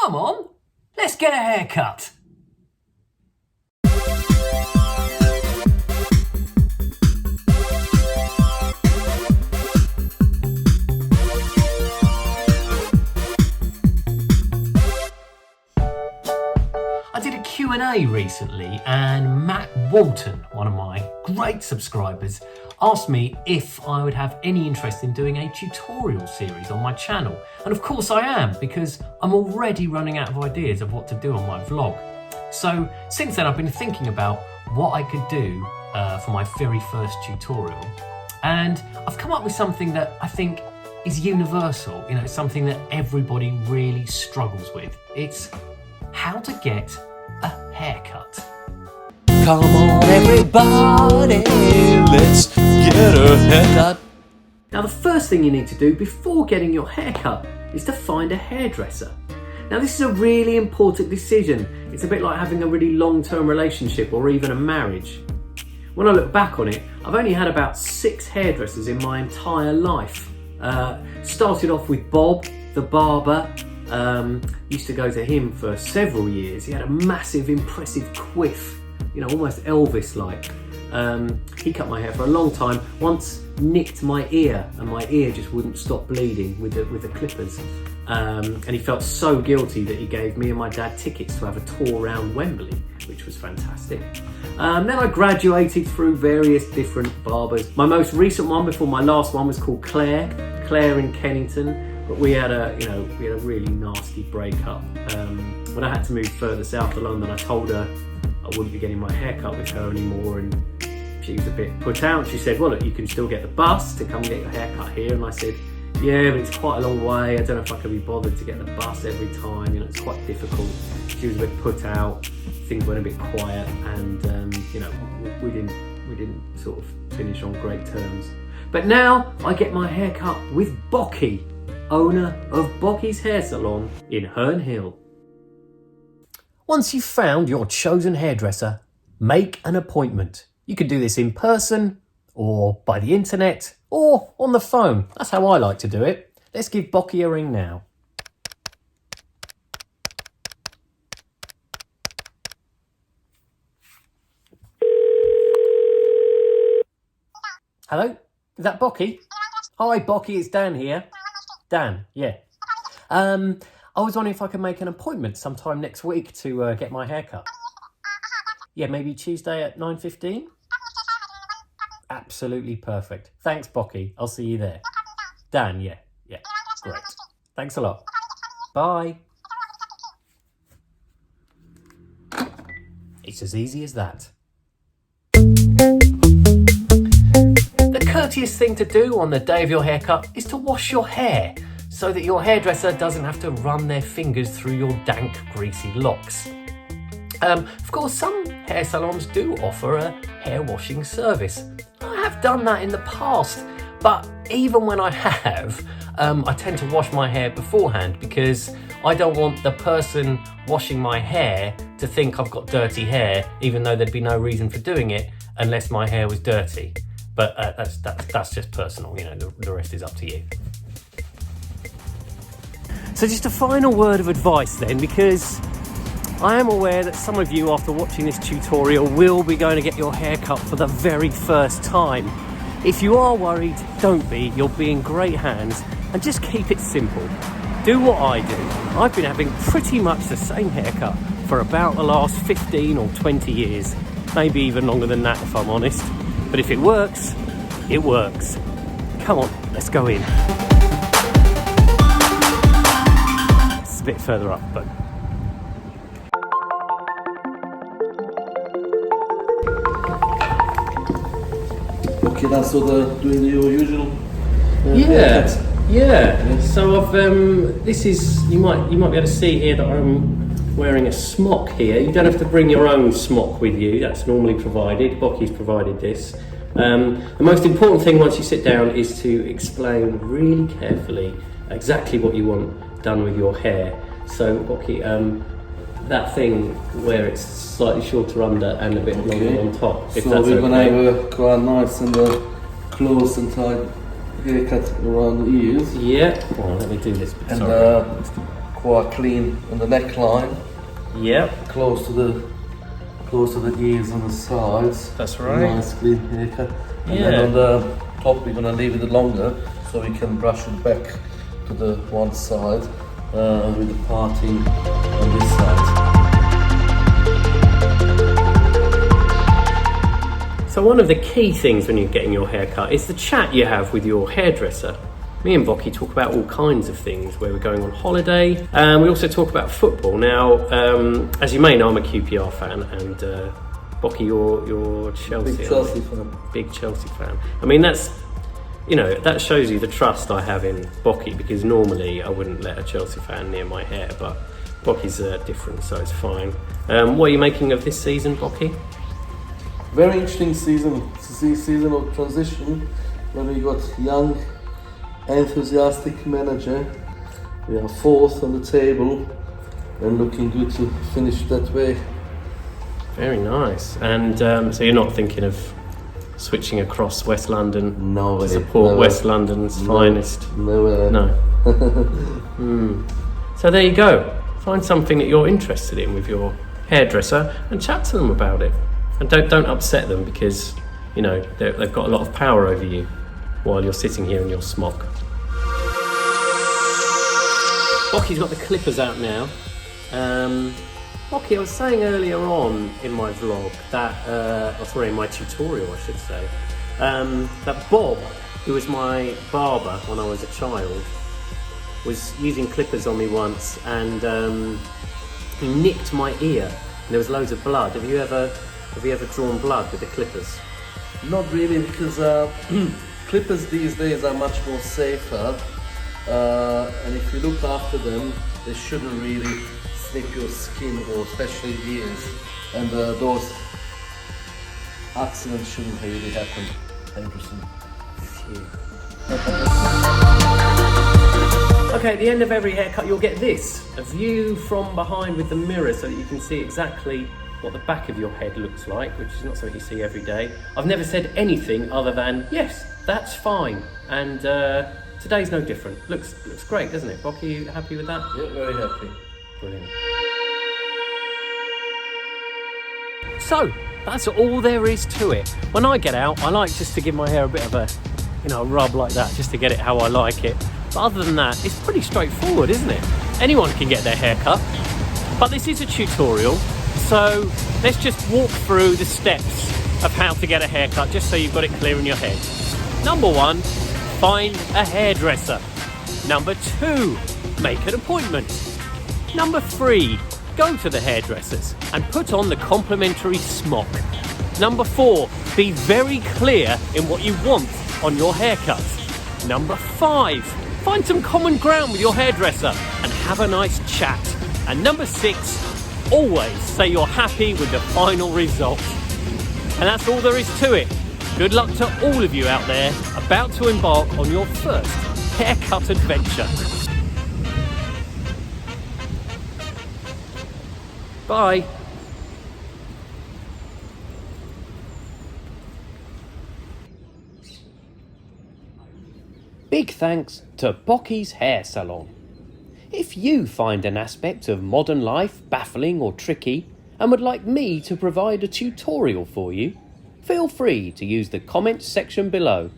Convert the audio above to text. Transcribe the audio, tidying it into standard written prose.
Come on, let's get a haircut. I did a Q&A recently and Matt Walton, one of my great subscribers, asked me if I would have any interest in doing a tutorial series on my channel. And of course I am, because I'm already running out of ideas of what to do on my vlog. So since then I've been thinking about what I could do for my very first tutorial. And I've come up with something that I think is universal, you know, something that everybody really struggles with. It's how to get a haircut. Come on everybody, let's get a haircut. Now the first thing you need to do before getting your haircut is to find a hairdresser. Now this is a really important decision. It's a bit like having a really long-term relationship or even a marriage. When I look back on it, I've only had about 6 hairdressers in my entire life. Started off with Bob, the barber. Used to go to him for several years. He had a massive, impressive quiff, you know, almost Elvis-like. He cut my hair for a long time. Once nicked my ear, and my ear just wouldn't stop bleeding with the clippers. And he felt so guilty that he gave me and my dad tickets to have a tour around Wembley, which was fantastic. Then I graduated through various different barbers. My most recent one before my last one was called Claire in Kennington. But we had a really nasty breakup. When I had to move further south to London, I told her I wouldn't be getting my hair cut with her anymore, and she was a bit put out. She said, well, look, you can still get the bus to come and get your hair cut here. And I said, yeah, but it's quite a long way. I don't know if I can be bothered to get the bus every time. You know, it's quite difficult. She was a bit put out. Things went a bit quiet, and you know, we didn't sort of finish on great terms. But now I get my hair cut with Boki, owner of Boki's Hair Salon in Herne Hill. Once you've found your chosen hairdresser, make an appointment. You can do this in person, or by the internet, or on the phone. That's how I like to do it. Let's give Boki a ring now. Hello? Is that Boki? Hi Boki, it's Dan here. Dan, yeah. I was wondering if I could make an appointment sometime next week to get my hair cut. Yeah, maybe Tuesday at 9:15? Absolutely perfect. Thanks, Boki. I'll see you there. Dan, yeah, great. Thanks a lot. Bye. It's as easy as that. The courteous thing to do on the day of your haircut is to wash your hair, so that your hairdresser doesn't have to run their fingers through your dank, greasy locks. Of course, some hair salons do offer a hair washing service. I have done that in the past, but even when I have, I tend to wash my hair beforehand because I don't want the person washing my hair to think I've got dirty hair, even though there'd be no reason for doing it unless my hair was dirty. But that's just personal, you know, the rest is up to you. So just a final word of advice then, because I am aware that some of you, after watching this tutorial, will be going to get your hair cut for the very first time. If you are worried, don't be. You'll be in great hands, and just keep it simple. Do what I do. I've been having pretty much the same haircut for about the last 15 or 20 years. Maybe even longer than that, if I'm honest. But if it works, it works. Come on, let's go in. It's a bit further up, but... Okay, that's so doing your usual. Yeah. So I've this is you might be able to see here that I'm wearing a smock here. You don't have to bring your own smock with you. That's normally provided. Boki's provided this. The most important thing once you sit down is to explain really carefully exactly what you want done with your hair. So Boki, that thing where it's slightly shorter under and a bit longer on top. If so that's we're gonna okay. have a quite nice and close and tight haircut around the ears. Yeah. Well, let me do this. And Sorry. quite clean on the neckline, Yep, close to the ears on the sides. that's right. Nice clean haircut. And Yeah. then on the top we're gonna leave it longer so we can brush it back to the one side with the parting on this side. So one of the key things when you're getting your hair cut is the chat you have with your hairdresser. Me and Boki talk about all kinds of things, where we're going on holiday. We also talk about football. Now, as you may know, I'm a QPR fan, and Boki, you're Chelsea. Big Chelsea fan. Big Chelsea fan. I mean, that shows you the trust I have in Boki, because normally I wouldn't let a Chelsea fan near my hair, but Boki's different, so it's fine. What are you making of this season, Boki? Very interesting season. It's a season of transition when we got young, enthusiastic manager. We are fourth on the table and looking good to finish that way. Very nice. And so you're not thinking of switching across West London No to way. support No West way. London's No. finest? No way. No. So there you go. Find something that you're interested in with your hairdresser and chat to them about it. And don't upset them, because they've got a lot of power over you while you're sitting here in your smock. Boki's got the clippers out now. Boki, I was saying earlier on in my vlog that, in my tutorial I should say, that Bob, who was my barber when I was a child, was using clippers on me once, and he nicked my ear and there was loads of blood. Have you ever drawn blood with the clippers? Not really, because clippers these days are much more safer, and if you look after them, they shouldn't really snip your skin, or especially ears, and those accidents shouldn't really happen. 100%. Okay, at the end of every haircut you'll get this, a view from behind with the mirror, so that you can see exactly what the back of your head looks like, which is not something you see every day. I've never said anything other than, yes, that's fine. And today's no different. Looks great, doesn't it? Boki, you happy with that? Yeah, very happy. Brilliant. So, that's all there is to it. When I get out, I like just to give my hair a bit of a rub like that, just to get it how I like it. But other than that, it's pretty straightforward, isn't it? Anyone can get their hair cut. But this is a tutorial, so let's just walk through the steps of how to get a haircut, just so you've got it clear in your head. Number 1, find a hairdresser. Number 2, make an appointment. Number 3, go to the hairdressers and put on the complimentary smock. Number 4, be very clear in what you want on your haircut. Number 5, find some common ground with your hairdresser and have a nice chat. And number 6, always say you're happy with the final result. And that's all there is to it. Good luck to all of you out there about to embark on your first haircut adventure. Bye. Big thanks to Boki's Hair Salon. If you find an aspect of modern life baffling or tricky and would like me to provide a tutorial for you, feel free to use the comments section below.